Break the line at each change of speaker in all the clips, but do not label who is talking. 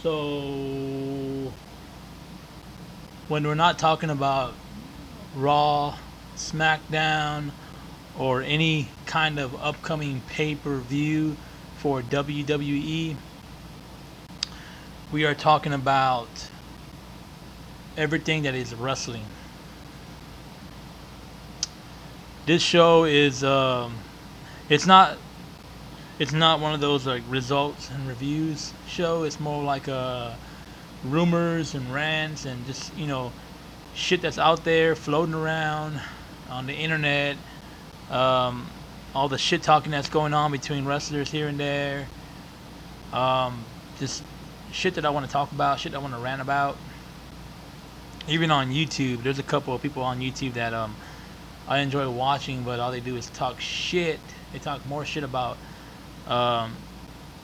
So when we're not talking about Raw, SmackDown, or any kind of upcoming pay-per-view for WWE, we are talking about everything that is wrestling. This show is it's not one of those like results and reviews show. It's more like rumors and rants and just shit that's out there floating around on the internet. Um, all the shit talking that's going on between wrestlers here and there. Just shit that I want to talk about, shit I want to rant about. Even on YouTube, there's a couple of people on YouTube that I enjoy watching, but all they do is talk shit. They talk more shit about um,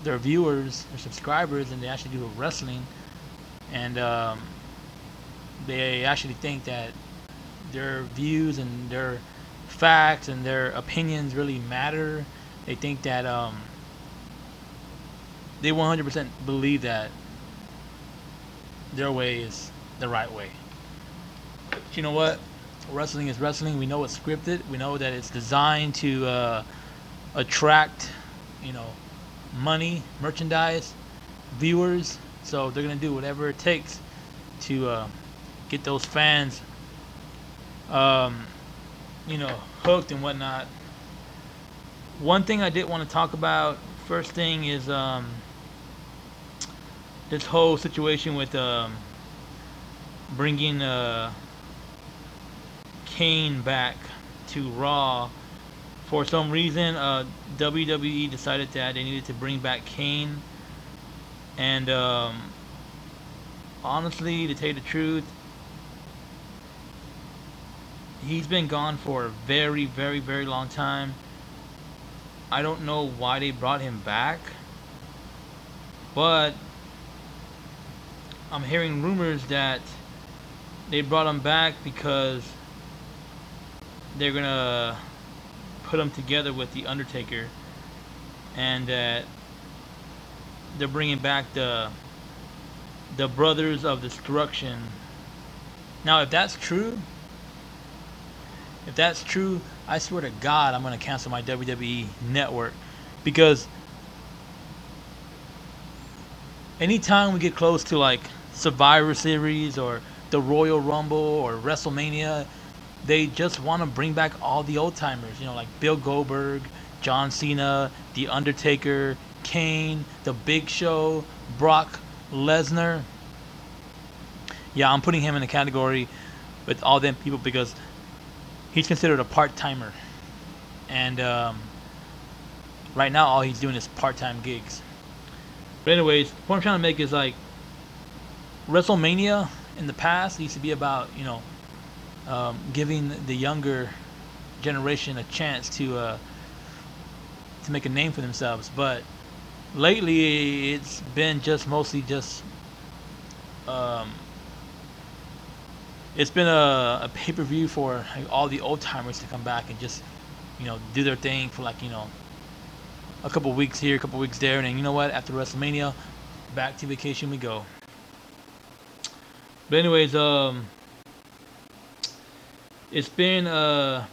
their viewers, their subscribers, than they actually do with wrestling. And they actually think that their views and their facts and their opinions really matter. They think that they 100% believe that their way is the right way. But you know what? Wrestling is wrestling. We know it's scripted. We know that it's designed to attract, you know, money, merchandise, viewers. So they're gonna do whatever it takes to get those fans, um, hooked and whatnot. One thing I did want to talk about first thing is this whole situation with bringing Kane back to Raw. For some reason, WWE decided that they needed to bring back Kane, and honestly, to tell you the truth, he's been gone for a very, very, very long time. I don't know why they brought him back, but I'm hearing rumors that they brought him back because they're gonna put him together with the Undertaker, and that they're bringing back the Brothers of Destruction. Now, if that's true, I swear to God, I'm gonna cancel my WWE network, because anytime we get close to like Survivor Series or the Royal Rumble or WrestleMania, they just want to bring back all the old timers, like Bill Goldberg, John Cena, The Undertaker, Kane, The Big Show, Brock Lesnar. Yeah, I'm putting him in a category with all them people because he's considered a part timer. And right now, all he's doing is part time gigs. But, anyways, the point I'm trying to make is like WrestleMania in the past used to be about, giving the younger generation a chance to make a name for themselves. But lately, it's been just mostly just it's been a pay per view for like, all the old timers to come back and just do their thing for like a couple weeks here, a couple weeks there, and then you know what? After WrestleMania, back to vacation we go. But anyways, it's been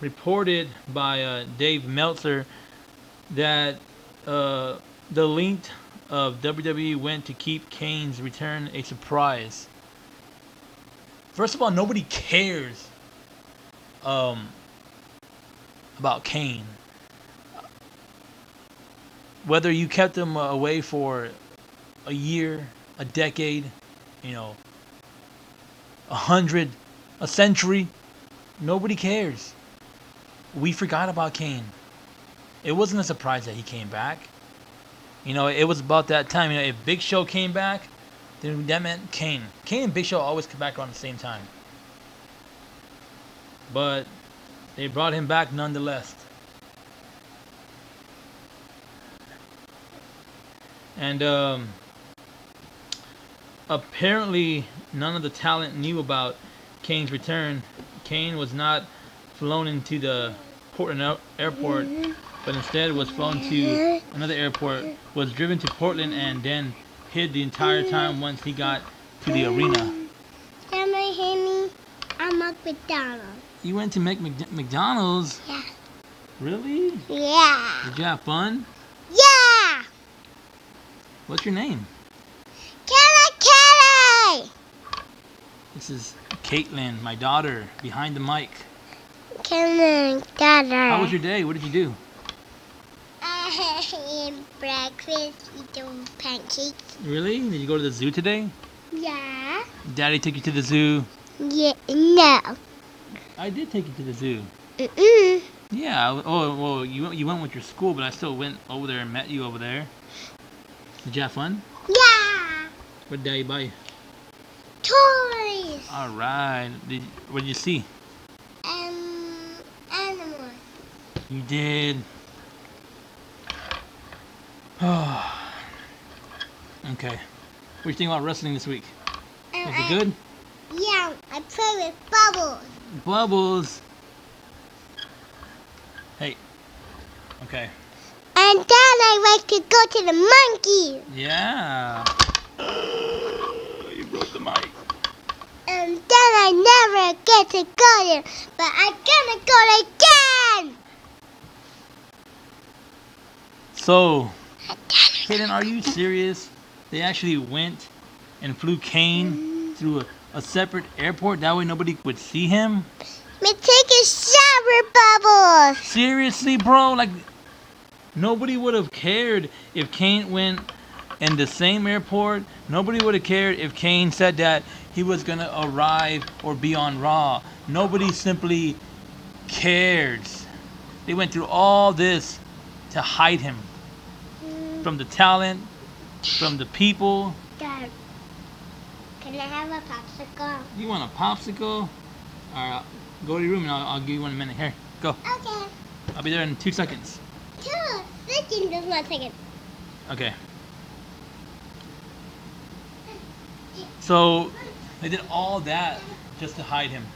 reported by Dave Meltzer that the length of WWE went to keep Kane's return a surprise. First of all, nobody cares about Kane. Whether you kept him away for a year, a decade, 100, a century, nobody cares. We forgot about Kane. It wasn't a surprise that he came back. It was about that time. If Big Show came back, then that meant Kane. Kane and Big Show always come back around the same time. But they brought him back nonetheless. And apparently, none of the talent knew about Kane's return. Kane was not flown into the Portland airport, but instead was flown to another airport, was driven to Portland, and then hid the entire time once he got to the arena.
Somebody hit me. I'm at McDonald's.
You went to McDonald's?
Yeah.
Really?
Yeah.
Did you have fun?
Yeah.
What's your name?
Kelly.
This is Caitlin, my daughter, behind the mic.
Kelly, daughter.
How was your day? What did you do?
I ate breakfast, eat pancakes.
Really? Did you go to the zoo today?
Yeah.
Daddy took you to the zoo?
Yeah. No.
I did take you to the zoo.
Mm-mm.
Yeah. Oh, well, you went with your school, but I still went over there and met you over there. Did you have fun?
Yeah.
What did Daddy buy you?
Toys.
All right. What did you see?
Animals.
You did. Oh. Okay. What do you think about wrestling this week? Was it good?
Yeah, I play with bubbles.
Bubbles. Hey. Okay.
And then I like to go to the monkey.
Yeah. You broke the mic.
And then I never get to go there, but I'm gonna go there again.
So, Kaden, are you serious? They actually went and flew Kane through a separate airport. That way nobody would see him.
Me take a shower, bubbles.
Seriously, bro? Like, nobody would have cared if Kane went in the same airport. Nobody would have cared if Kane said that he was going to arrive or be on Raw. Nobody simply cares. They went through all this to hide him from the talent, from the people.
Dad, can I have a popsicle?
You want a popsicle? All right, go to your room and I'll give you one in a minute. Here, go.
Okay.
I'll be there in 2 seconds.
2 seconds, just 1 second.
Okay. So they did all that just to hide him.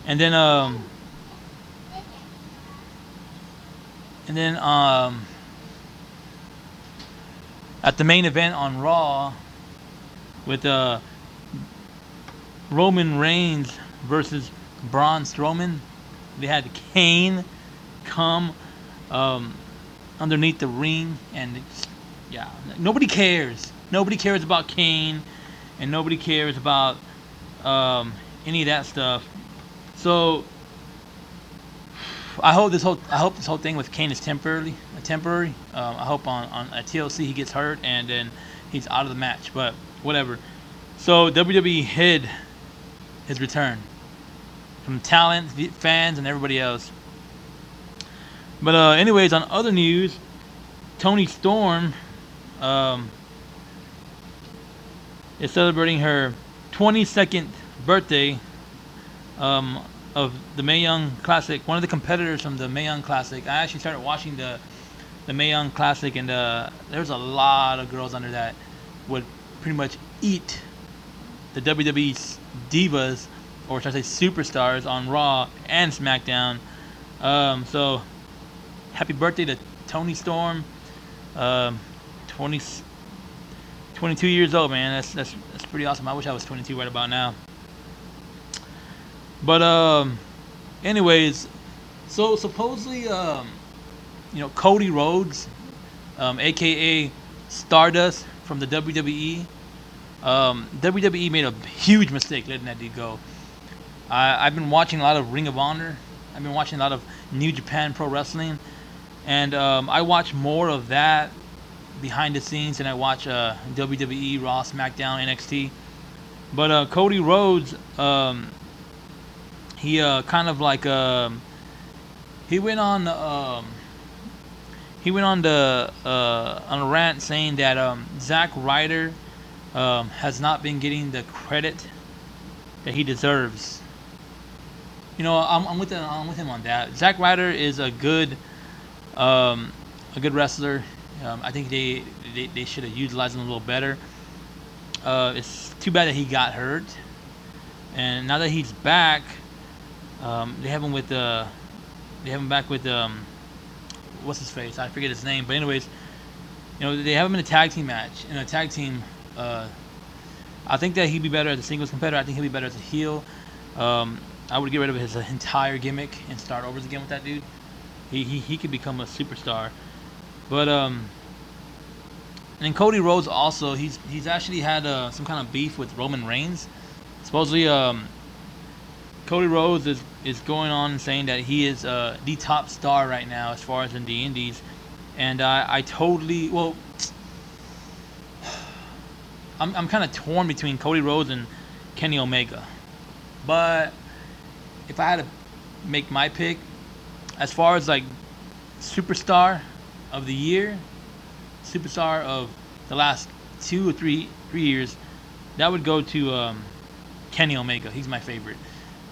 And then at the main event on Raw with Roman Reigns versus Braun Strowman, they had Kane come underneath the ring, and yeah, nobody cares. Nobody cares about Kane, and nobody cares about any of that stuff. So I hope this whole thing with Kane is temporary. I hope on at TLC he gets hurt and then he's out of the match. But whatever. So WWE hid his return from talent, fans, and everybody else. But anyways, on other news, Toni Storm is celebrating her 22nd birthday of the Mae Young Classic. One of the competitors from the Mae Young Classic. I actually started watching the Mae Young Classic, and there's a lot of girls under that would pretty much eat the WWE divas, or should I say superstars, on Raw and SmackDown. So happy birthday to Toni Storm. 22 years old, man. That's pretty awesome. I wish I was 22 right about now. But anyways, so supposedly Cody Rhodes, aka Stardust from the WWE, WWE made a huge mistake letting that dude go. I've been watching a lot of Ring of Honor. I've been watching a lot of New Japan Pro Wrestling, and I watch more of that behind the scenes than I watch WWE, Raw, SmackDown, NXT. But Cody Rhodes, he kind of like he went on a rant saying that Zack Ryder has not been getting the credit that he deserves. I'm with him on that. Zack Ryder is a good wrestler. I think they should have utilized him a little better. It's too bad that he got hurt, and now that he's back, they have him back with what's his face? I forget his name, but anyways, They have him in a tag team match. In a tag team, uh, I think that he'd be better as a singles competitor. I think he'd be better as a heel. I would get rid of his entire gimmick and start over again with that dude. He could become a superstar. But and Cody Rhodes also he's actually had some kind of beef with Roman Reigns. Supposedly, Cody Rhodes is going on and saying that he is the top star right now as far as in the Indies, and I totally I'm kind of torn between Cody Rhodes and Kenny Omega, but if I had to make my pick, as far as like superstar of the year, superstar of the last 2 or 3 years, that would go to Kenny Omega. He's my favorite.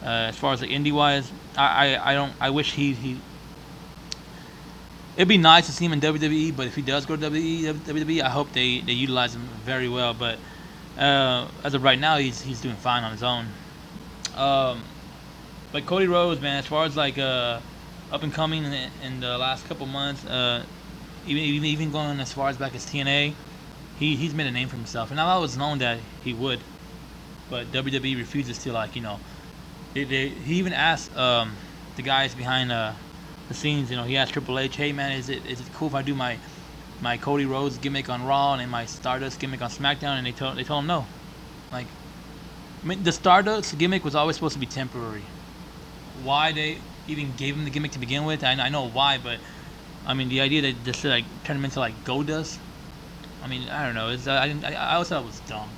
As far as like indie wise, I don't I wish he it'd be nice to see him in WWE, but if he does go to WWE, I hope they utilize him very well. But as of right now, he's doing fine on his own. Um, but Cody Rhodes, man, as far as like up and coming in the last couple months, even going as far as back as TNA, he's made a name for himself, and I was known that he would, but WWE refuses to he even asked the guys behind the scenes. He asked Triple H, "Hey man, is it cool if I do my Cody Rhodes gimmick on Raw and my Stardust gimmick on SmackDown?" And they told him no. Like, I mean, the Stardust gimmick was always supposed to be temporary. Why they even gave him the gimmick to begin with, I know why, but I mean the idea that just to like turn him into like Goldust. I mean, I don't know. I always thought it was dumb.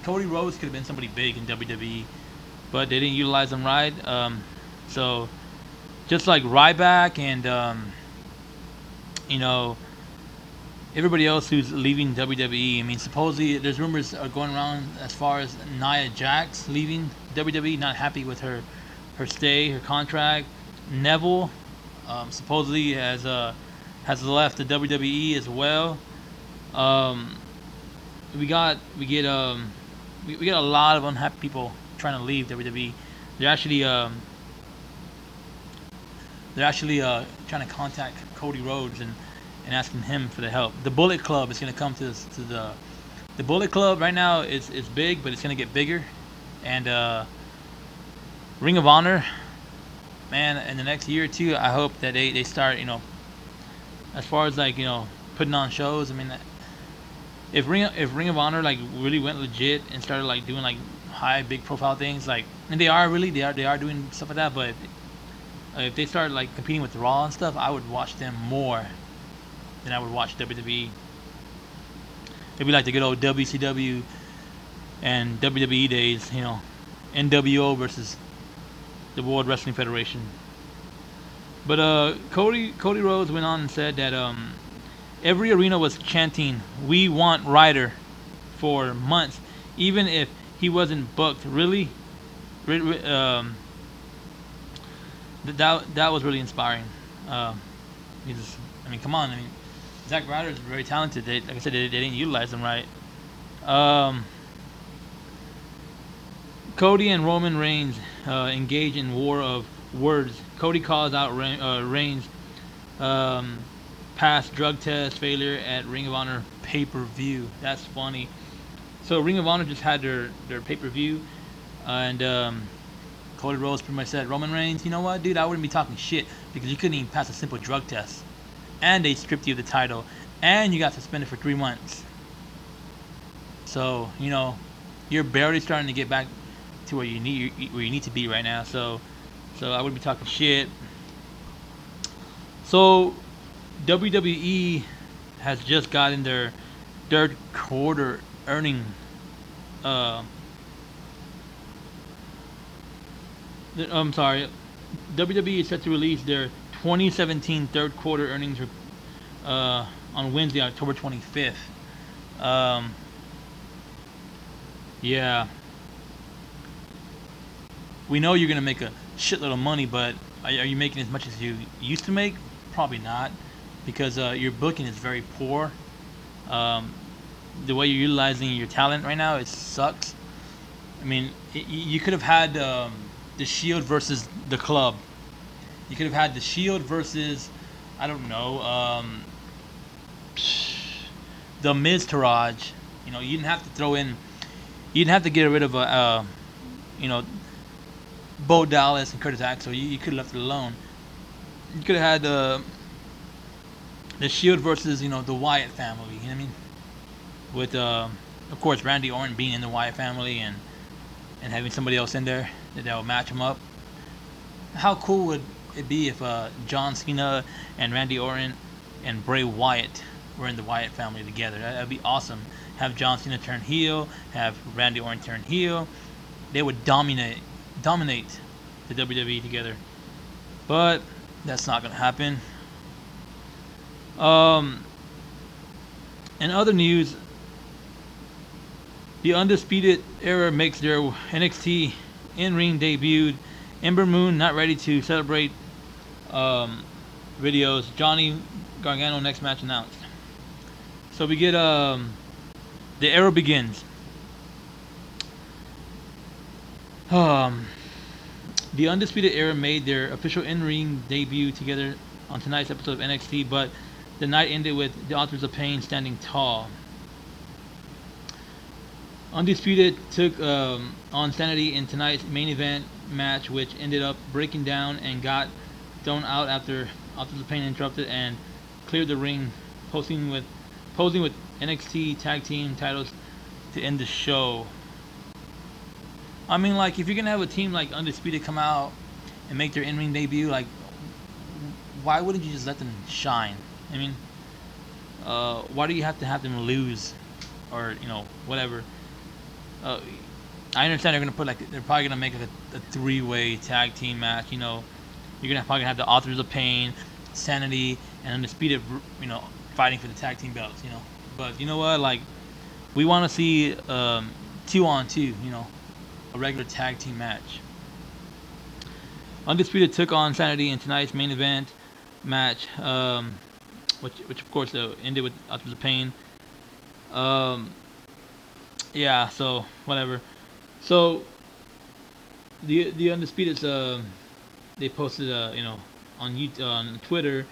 Cody Rhodes could have been somebody big in WWE, but they didn't utilize him right. So just like Ryback and you know everybody else who's leaving WWE. I mean, supposedly there's rumors are going around as far as Nia Jax leaving WWE, not happy with her stay, her contract. Neville supposedly has left the WWE as well. Um, we get a lot of unhappy people trying to leave WWE. They're actually trying to contact Cody Rhodes and asking him for the help. The Bullet Club is going to come to the Bullet Club right now is big, but it's going to get bigger. And Ring of Honor, man, in the next year or two, I hope that they start, as far as like, putting on shows. I mean, if Ring of Honor like really went legit and started like doing like high big profile things, like, and they are doing stuff like that, but if they start like competing with Raw and stuff, I would watch them more than I would watch WWE. It'd be like the good old WCW and WWE days, NWO versus the World Wrestling Federation. But Cody Rhodes went on and said that every arena was chanting "We want Ryder" for months, even if he wasn't booked. Really, that was really inspiring. I mean, come on. I mean, Zack Ryder is very talented. Like I said, they didn't utilize him right. Um, Cody and Roman Reigns engage in war of words. Cody calls out Reigns' past drug test failure at Ring of Honor pay-per-view. That's funny. So Ring of Honor just had their pay-per-view, and Cody Rhodes pretty much said, "Roman Reigns, you know what, dude? I wouldn't be talking shit because you couldn't even pass a simple drug test, and they stripped you of the title, and you got suspended for 3 months. So you're barely starting to get back to where you need to be right now. So I wouldn't be talking shit." So WWE has just gotten their third quarter earning. I'm sorry. WWE is set to release their 2017 third quarter earnings on Wednesday, October 25th. Um, yeah, we know you're gonna make a shitload of money, but are you making as much as you used to make? Probably not, because your booking is very poor. Um, the way you're utilizing your talent right now, it sucks. I mean, you could have had the Shield versus the Club. You could have had the Shield versus, I don't know, the Miz Taraj. You know, you didn't have to throw in, you didn't have to get rid of you know, Bo Dallas and Curtis Axel. You could have left it alone. You could have had the Shield versus, you know, the Wyatt family. You know what I mean? With of course Randy Orton being in the Wyatt family and having somebody else in there that would match him up. How cool would it be if John Cena and Randy Orton and Bray Wyatt were in the Wyatt family together? That'd be awesome. Have John Cena turn heel, have Randy Orton turn heel. They would dominate the WWE together. But that's not gonna happen. In other news, the Undisputed Era makes their NXT in-ring debut. Ember Moon not ready to celebrate videos. Johnny Gargano next match announced. So we get the era begins. The Undisputed Era made their official in-ring debut together on tonight's episode of NXT, but the night ended with the Authors of Pain standing tall. Undisputed took on Sanity in tonight's main event match, which ended up breaking down and got thrown out after Authors of Pain interrupted and cleared the ring, posing with NXT tag team titles to end the show. I mean, like, if you're gonna have a team like Undisputed come out and make their in-ring debut, like, why wouldn't you just let them shine? I mean, why do you have to have them lose, or, you know, whatever? I understand they're probably gonna make like a three-way tag team match. You know, you're probably gonna have the Authors of Pain, Sanity, and Undisputed, you know, fighting for the tag team belts. You know, but you know what? Like, we want to see 2-on-2. You know, a regular tag team match. Undisputed took on Sanity in tonight's main event match, which of course ended with Authors of Pain. Yeah, so whatever. So the Undisputed, they posted you know, on YouTube, on Twitter,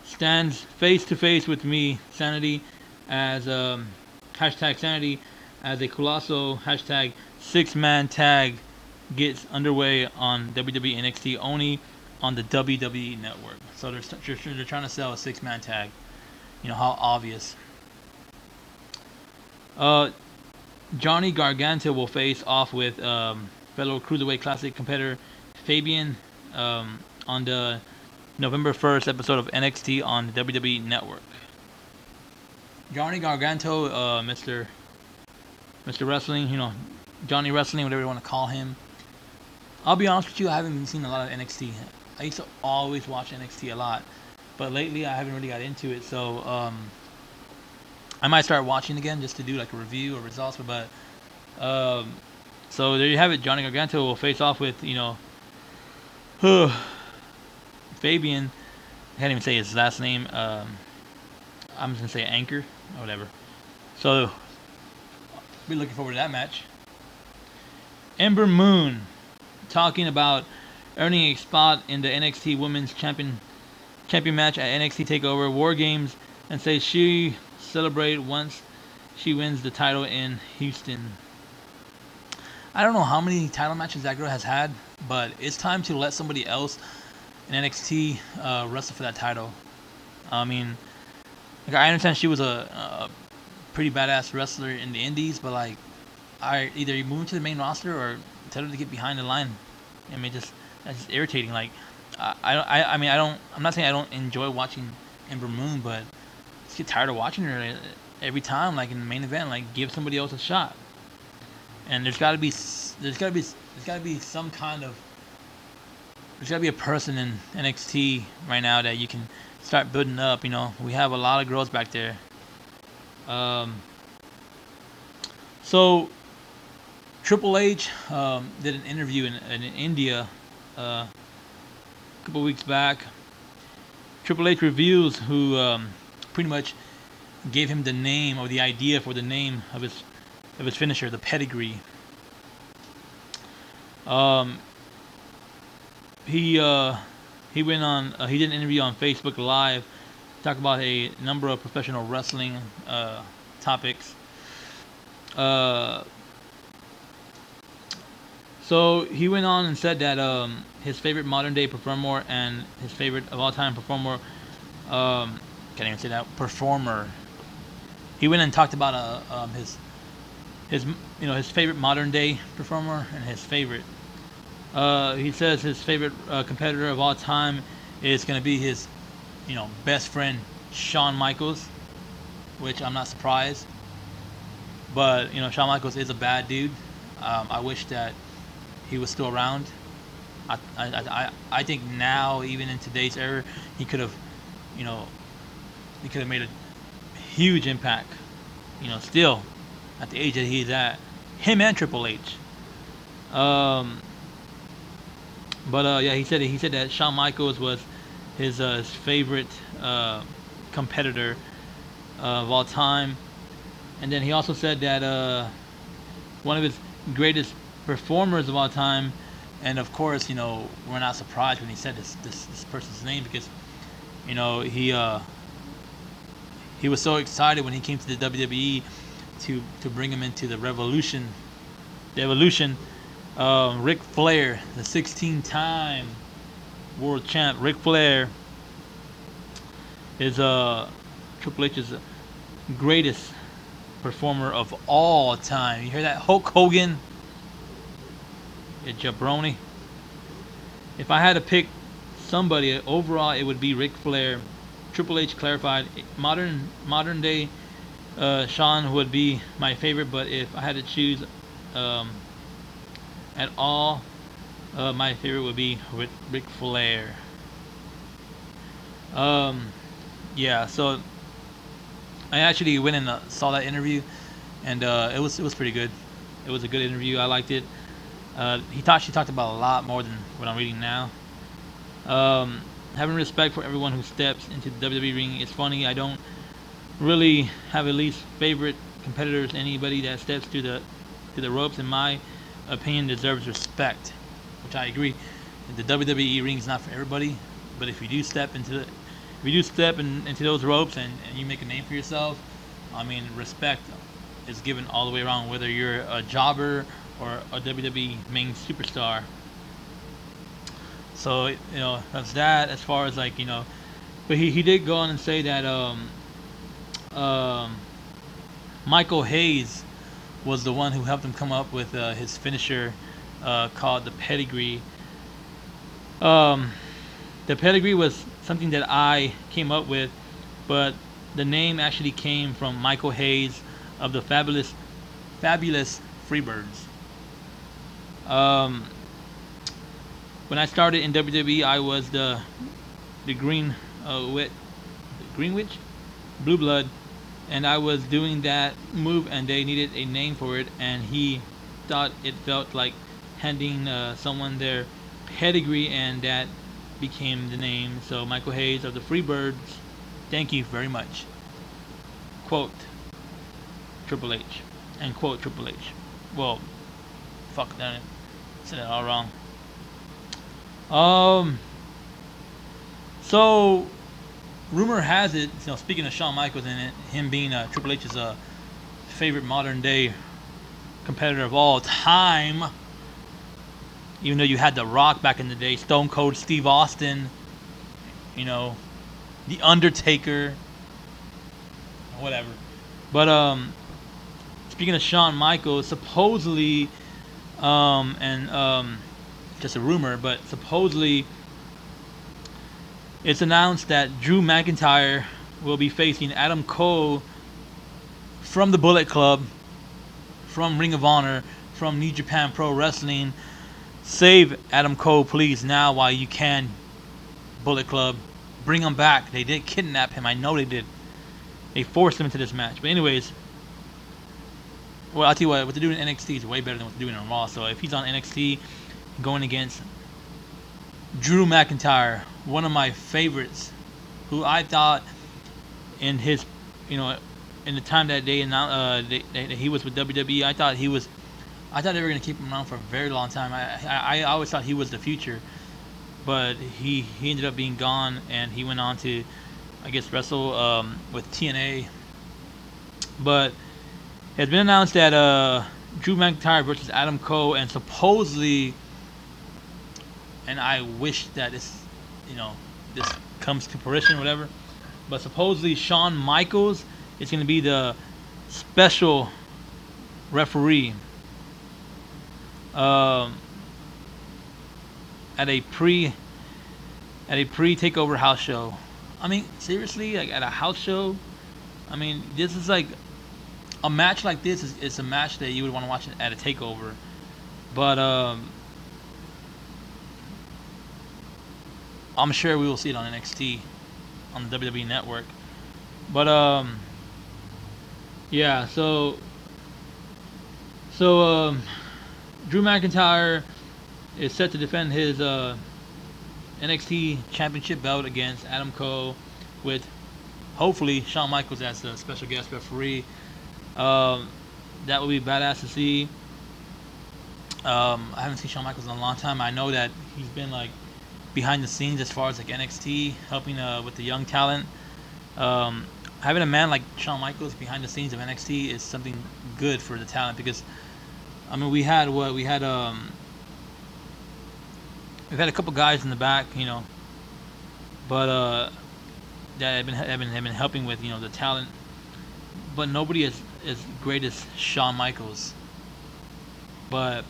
stands face to face with me, Sanity, as hashtag Sanity, as a colossal hashtag 6-man tag gets underway on WWE NXT only on the WWE network. So they're trying to sell a 6-man tag. You know, how obvious. Johnny Gargano will face off with fellow Cruiserweight Classic competitor Fabian on the November 1st episode of NXT on the WWE Network. Johnny Gargano, Mr. Wrestling, you know, Johnny Wrestling, whatever you want to call him. I'll be honest with you, I haven't been seeing a lot of NXT. I used to always watch NXT a lot, but lately I haven't really got into it. So I might start watching again just to do like a review or results. But so there you have it. Johnny Gargano will face off with, you know, Fabian. I can't even say his last name. I'm just gonna say Anchor or whatever. So be looking forward to that match. Ember Moon talking about earning a spot in the NXT Women's Champion match at NXT Takeover War Games, and says she celebrate once she wins the title in Houston. I don't know how many title matches that girl has had, but it's time to let somebody else in NXT wrestle for that title. I mean, like, I understand she was a pretty badass wrestler in the Indies, but like, either you move to the main roster or tell her to get behind the line. I mean, that's just irritating. Like, I mean, I'm not saying I don't enjoy watching Ember Moon, but I just get tired of watching her every time. Like, in the main event, like, give somebody else a shot. And there's got to be some kind of, there's got to be a person in NXT right now that you can start building up. You know, we have a lot of girls back there. So Triple H did an interview in India a couple weeks back. Triple H reveals who pretty much gave him the name, or the idea for the name of his finisher, the pedigree. He went on. He did an interview on Facebook Live, talk about a number of professional wrestling topics. Uh, so he went on and said that his favorite modern day performer and his favorite of all time performer, can't even say that performer. He went and talked about his his favorite modern day performer and his favorite. He says his favorite competitor of all time is going to be his best friend Shawn Michaels, which I'm not surprised. But Shawn Michaels is a bad dude. I wish that he was still around. I think now, even in today's era, he could have, you know, he could have made a huge impact. Still at the age that he's at, him and Triple H. Um, but yeah, he said that Shawn Michaels was his favorite competitor of all time, and then he also said that one of his greatest performers of all time, and of course, we're not surprised when he said this person's name because you know he was so excited when he came to the WWE to bring him into the evolution. Ric Flair, the 16-time world champ, Ric Flair is Triple H's greatest performer of all time. You hear that? Hulk Hogan, a jabroni. If I had to pick somebody overall, it would be Ric Flair. Triple H clarified modern day Shawn would be my favorite, but if I had to choose at all, my favorite would be Ric Flair. Yeah, so I actually went and saw that interview, and it was pretty good. It was a good interview. I liked it. She talked about a lot more than what I'm reading now. Having respect for everyone who steps into the WWE ring is funny. I don't really have a least favorite competitors. Anybody that steps to the ropes, in my opinion, deserves respect, which I agree. The WWE ring is not for everybody, but if you do step into those ropes and you make a name for yourself, I mean, respect is given all the way around, whether you're a jobber or a WWE main superstar. So that's that. As far as but he did go on and say that um, Michael Hayes was the one who helped him come up with his finisher called the pedigree. Um, the pedigree was something that I came up with, but the name actually came from Michael Hayes of the Fabulous Freebirds. Um, when I started in WWE, I was the Green Witch, Blue Blood, and I was doing that move, and they needed a name for it, and he thought it felt like handing someone their pedigree, and that became the name. So Michael Hayes of the Freebirds, thank you very much. Quote Triple H, and quote Triple H. Well, fuck that, said it all wrong. So rumor has it, speaking of Shawn Michaels and him being Triple H's favorite modern day competitor of all time, even though you had The Rock back in the day, Stone Cold Steve Austin, The Undertaker, whatever. But speaking of Shawn Michaels, supposedly, and just a rumor, but supposedly it's announced that Drew McIntyre will be facing Adam Cole from the Bullet Club, from Ring of Honor, from New Japan Pro Wrestling. Save Adam Cole, please, now while you can, Bullet Club. Bring him back. They did kidnap him. I know they did. They forced him into this match. But anyways, well, I'll tell you what they're doing in NXT is way better than what they're doing on Raw. So if he's on NXT going against Drew McIntyre, one of my favorites, who I thought in his, in the time that that he was with WWE, I thought they were gonna keep him around for a very long time. I always thought he was the future, but he ended up being gone, and he went on to, I guess, wrestle with TNA But it's been announced that Drew McIntyre versus Adam Cole, and supposedly, and I wish that you know, this comes to fruition, or whatever. But supposedly Shawn Michaels is going to be the special referee um, at a pre takeover house show. I mean, seriously, like at a house show. I mean, this is like a match like this is a match that you would want to watch at a takeover. But I'm sure we will see it on NXT on the WWE network. But yeah. So Drew McIntyre is set to defend his NXT Championship belt against Adam Cole, with hopefully Shawn Michaels as the special guest referee. Um, that would be badass to see. I haven't seen Shawn Michaels in a long time. I know that he's been like behind the scenes as far as like NXT, helping with the young talent. Um, Having a man like Shawn Michaels behind the scenes of NXT is something good for the talent, because I mean we've had a couple guys in the back, but that have been helping with the talent, but nobody is as great as Shawn Michaels. But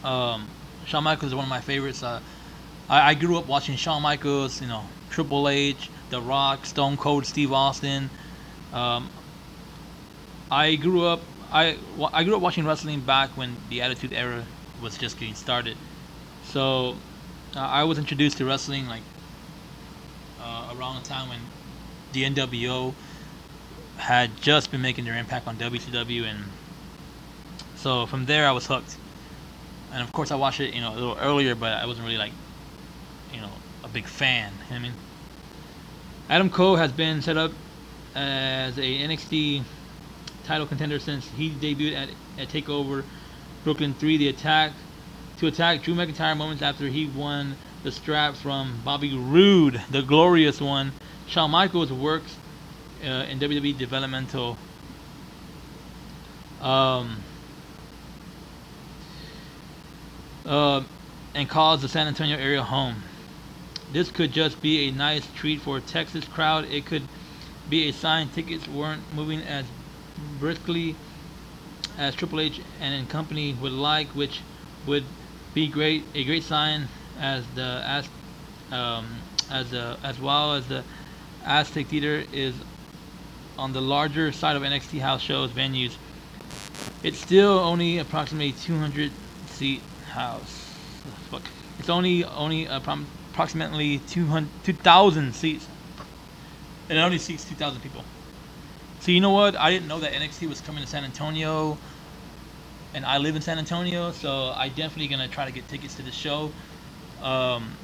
Shawn Michaels is one of my favorites. I grew up watching Shawn Michaels, Triple H, The Rock, Stone Cold Steve Austin. Um, I grew up I grew up watching wrestling back when the Attitude Era was just getting started. So I was introduced to wrestling like around the time when the NWO had just been making their impact on WCW, and so from there I was hooked. And of course I watched it a little earlier, but I wasn't really like you know a big fan. You know what I mean, Adam Cole has been set up as a NXT title contender since he debuted at Takeover Brooklyn 3. To attack Drew McIntyre moments after he won the strap from Bobby Roode, the glorious one. Shawn Michaels works in WWE developmental um, uh, and calls the San Antonio area home. This could just be a nice treat for a Texas crowd. It could be a sign tickets weren't moving as briskly as Triple H and company would like, which would be a great sign as um, as well as the Aztec Theater is on the larger side of NXT house shows venues. It's still only approximately 200 seat house. Fuck. It's only approximately 2,000 seats, and it only seats 2,000 people. So you know what? I didn't know that NXT was coming to San Antonio, and I live in San Antonio, so I definitely gonna try to get tickets to the show. Um,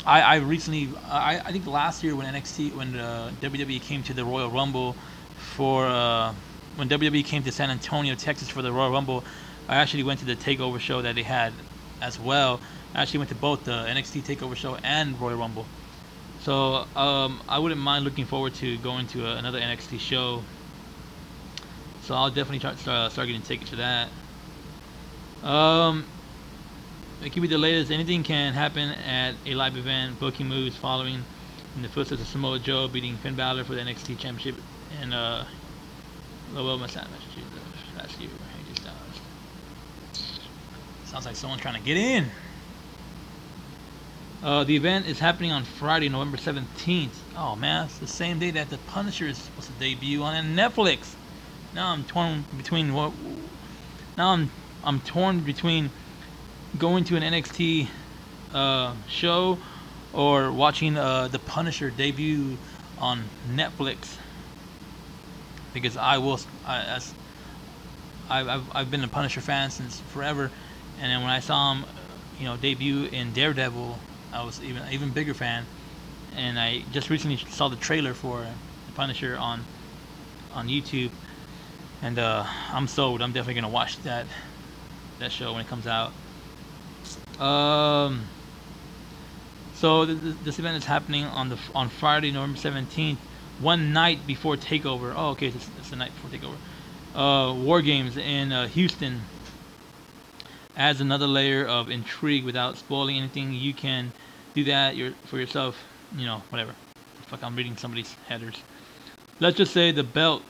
I recently, I think last year when WWE came to the Royal Rumble for when WWE came to San Antonio, Texas for the Royal Rumble, I actually went to the Takeover show that they had as well. I actually went to both the NXT Takeover show and Royal Rumble. So I wouldn't mind looking forward to going to another NXT show. So I'll definitely start getting tickets for that. Um, it could be the latest. Anything can happen at a live event. Booking moves following in the footsteps of Samoa Joe beating Finn Balor for the NXT Championship in Lowell, Massachusetts last year. Sounds like someone trying to get in. The event is happening on Friday, November 17th. Oh man, it's the same day that The Punisher is supposed to debut on Netflix. Now I'm torn between what. Now I'm torn between going to an NXT show or watching The Punisher debut on Netflix. Because I've been a Punisher fan since forever, and then when I saw him, debut in Daredevil, I was even bigger fan. And I just recently saw the trailer for The Punisher on YouTube, and I'm sold. I'm definitely gonna watch that show when it comes out. So this event is happening on Friday, November 17th. one night before Takeover. Oh, okay, it's the night before Takeover. War Games in Houston adds another layer of intrigue without spoiling anything. You can do that for yourself. Whatever. Fuck, I'm reading somebody's headers. Let's just say the belt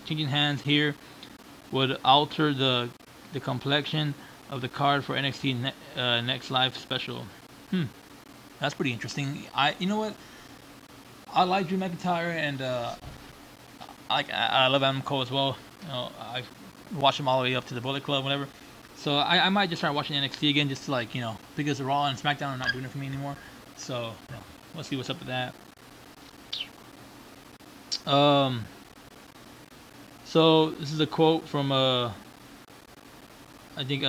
changing hands here would alter the complexion of the card for NXT Next Live Special. That's pretty interesting. You know what? I like Drew McIntyre, and I love Adam Cole as well. I've watched him all the way up to the Bullet Club, whatever. So I might just start watching NXT again, just to because Raw and SmackDown are not doing it for me anymore. So we'll see what's up with that. So this is a quote from I think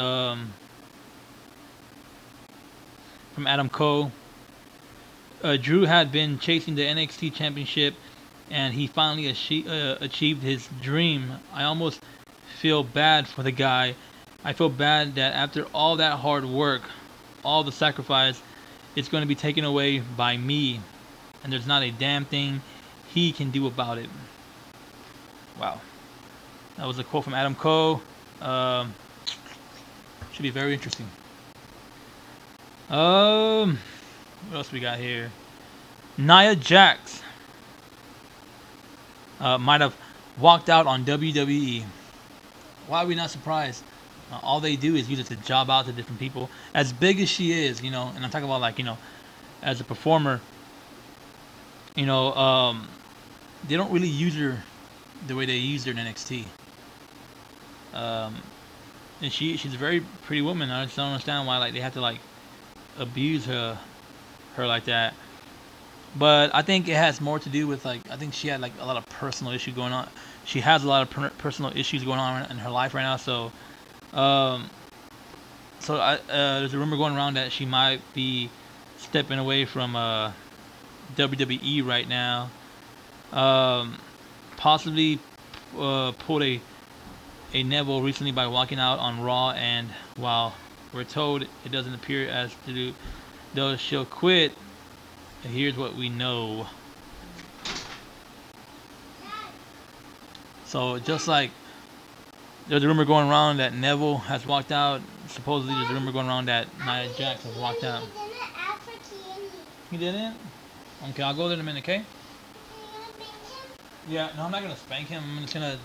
from Adam Cole. Drew had been chasing the NXT Championship, and he finally achieved his dream. I almost feel bad for the guy. I feel bad that after all that hard work, all the sacrifice, it's going to be taken away by me, and there's not a damn thing he can do about it. Wow. That was a quote from Adam Cole. Should be very interesting. What else we got here? Nia Jax might have walked out on WWE. Why are we not surprised? All they do is use it to job out to different people. As big as she is, and I'm talking about as a performer, they don't really use her the way they use her in NXT. And she's a very pretty woman. I just don't understand why they have to abuse her like that. But I think it has more to do with I think she had a lot of personal issues going on. She has a lot of personal issues going on in her life right now. So, there's a rumor going around that she might be stepping away from WWE right now. Possibly pulled a Neville recently by walking out on Raw, and while we're told it doesn't appear as to do, though she'll quit. Here's what we know. So just like there's a rumor going around that Neville has walked out, supposedly there's a rumor going around that Nia Jax has walked out. He didn't? Okay, I'll go there in a minute, okay? Yeah, no, I'm not gonna spank him. I'm just gonna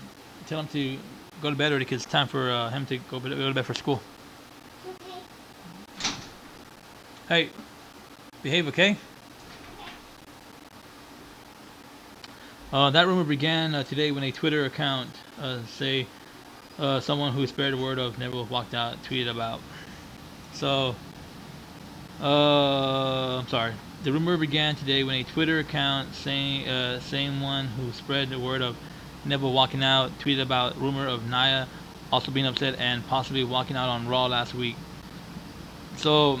tell him to go to bed already because it's time for him to go to bed for school. Hey, behave, okay? That rumor began today when a Twitter account someone who spared the word of Neville walked out tweeted about. So, I'm sorry. The rumor began today when a Twitter account same one who spread the word of Neville walking out tweeted about rumor of Nia also being upset and possibly walking out on Raw last week. So,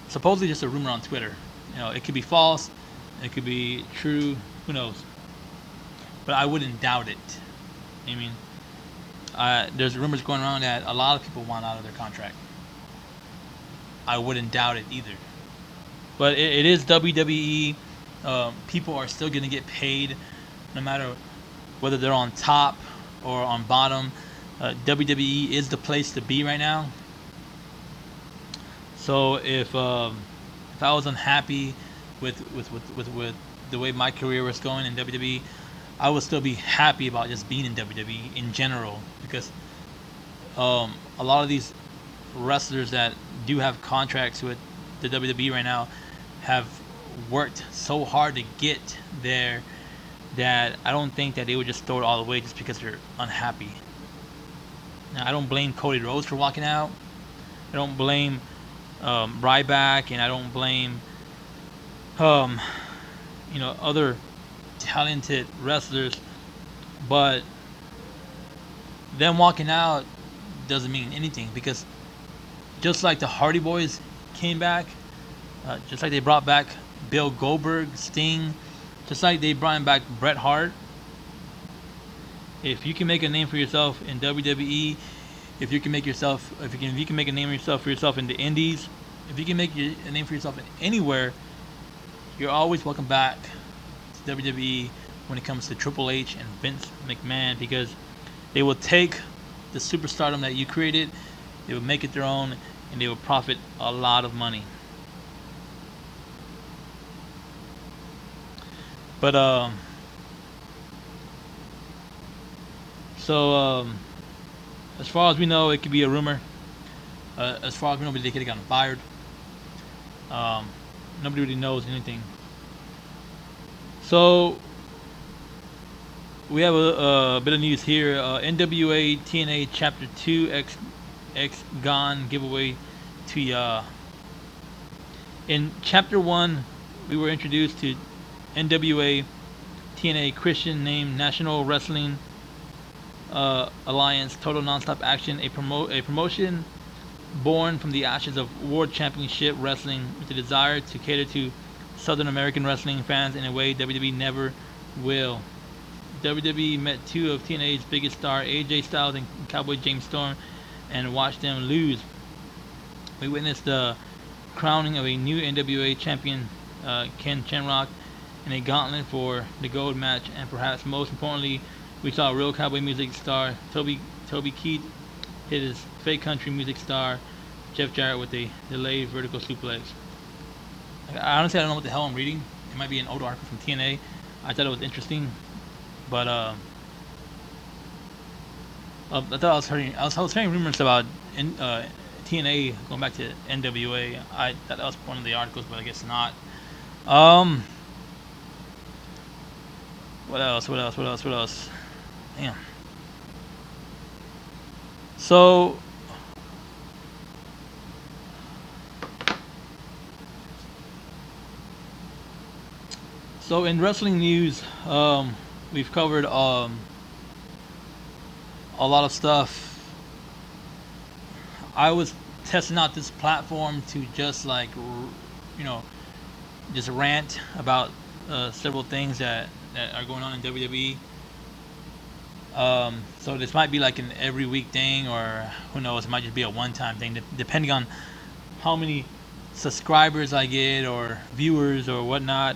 supposedly just a rumor on Twitter. It could be false, it could be true. Who knows? But I wouldn't doubt it. I mean, there's rumors going around that a lot of people want out of their contract. I wouldn't doubt it either. But it is WWE. People are still going to get paid no matter whether they're on top or on bottom. WWE is the place to be right now. So if I was unhappy with the way my career was going in WWE, I would still be happy about just being in WWE in general, because a lot of these wrestlers that do have contracts with the WWE right now have worked so hard to get there that I don't think that they would just throw it all away just because they're unhappy. Now, I don't blame Cody Rhodes for walking out. I don't blame Ryback, and I don't blame other talented wrestlers, but them walking out doesn't mean anything, because just like the Hardy Boys came back, just like they brought back Bill Goldberg, Sting, just like they brought back Bret Hart. If you can make a name for yourself in WWE, if you can make a name for yourself in the Indies, if you can make a name for yourself anywhere, you're always welcome back to WWE. when it comes to Triple H and Vince McMahon, because they will take the superstardom that you created, they will make it their own, and they will profit a lot of money. But as far as we know, it could be a rumor. As far as we know, they could have gotten fired. Um, Nobody really knows anything. So we have a bit of news here. NWA TNA Chapter 2 X Gone giveaway to ya. In Chapter 1, we were introduced to NWA TNA Christian named National Wrestling Alliance Total Nonstop Action, a promotion born from the ashes of World Championship Wrestling with the desire to cater to Southern American wrestling fans in a way WWE never will. WWE met two of TNA's biggest stars, AJ Styles and Cowboy James Storm, and watched them lose. We witnessed the crowning of a new NWA champion, Ken Shamrock, in a gauntlet for the gold match, and perhaps most importantly, we saw real cowboy music star Toby Keith hit his fake country music star Jeff Jarrett with a delayed vertical suplex. I honestly don't know what the hell I'm reading. It might be an old article from TNA. I thought it was interesting, but I thought I was hearing rumors about TNA going back to NWA. I thought that was one of the articles, but I guess not. What else? Damn. So in wrestling news, we've covered a lot of stuff. I was testing out this platform to just just rant about several things that are going on in WWE. So this might be like an every week thing, or who knows, it might just be a one-time thing, depending on how many subscribers I get or viewers or whatnot.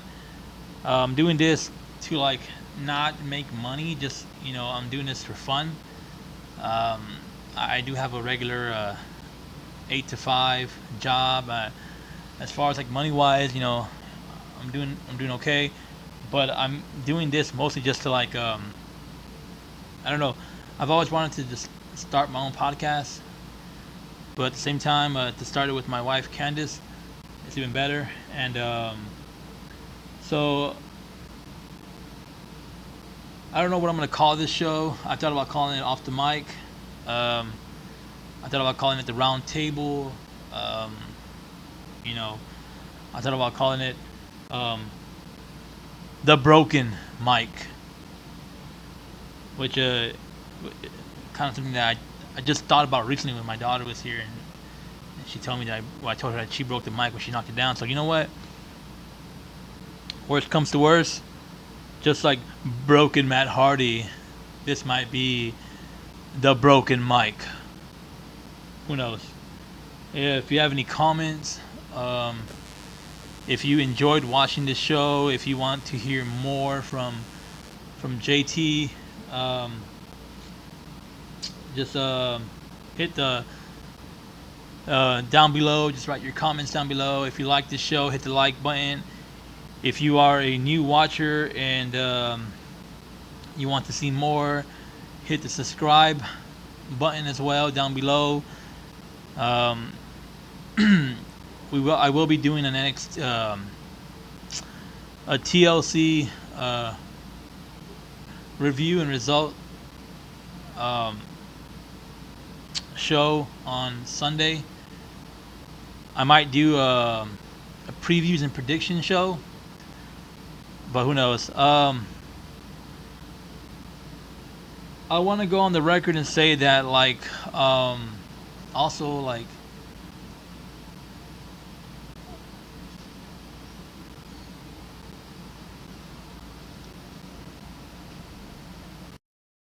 I'm doing this to not make money, just I'm doing this for fun. I do have a regular 8 to 5 job. As far as money wise, I'm doing okay, but I'm doing this mostly just to I don't know. I've always wanted to just start my own podcast, but at the same time, to start it with my wife Candace, it's even better. And so I don't know what I'm gonna call this show. I thought about calling it Off the Mic. I thought about calling it the Round Table. I thought about calling it the Broken Mic, which kind of something that I just thought about recently when my daughter was here, and she told me that I told her that she broke the mic when she knocked it down. So you know what? Worst comes to worst, just like Broken Matt Hardy, this might be the Broken Mic. Who knows? If you have any comments, if you enjoyed watching this show, if you want to hear more from JT, just hit the down below. Just write your comments down below. If you like this show, hit the like button. If you are a new watcher and you want to see more, hit the subscribe button as well down below. I will be doing an next a TLC review and result show on Sunday. I might do a previews and prediction show, but who knows. I want to go on the record and say that also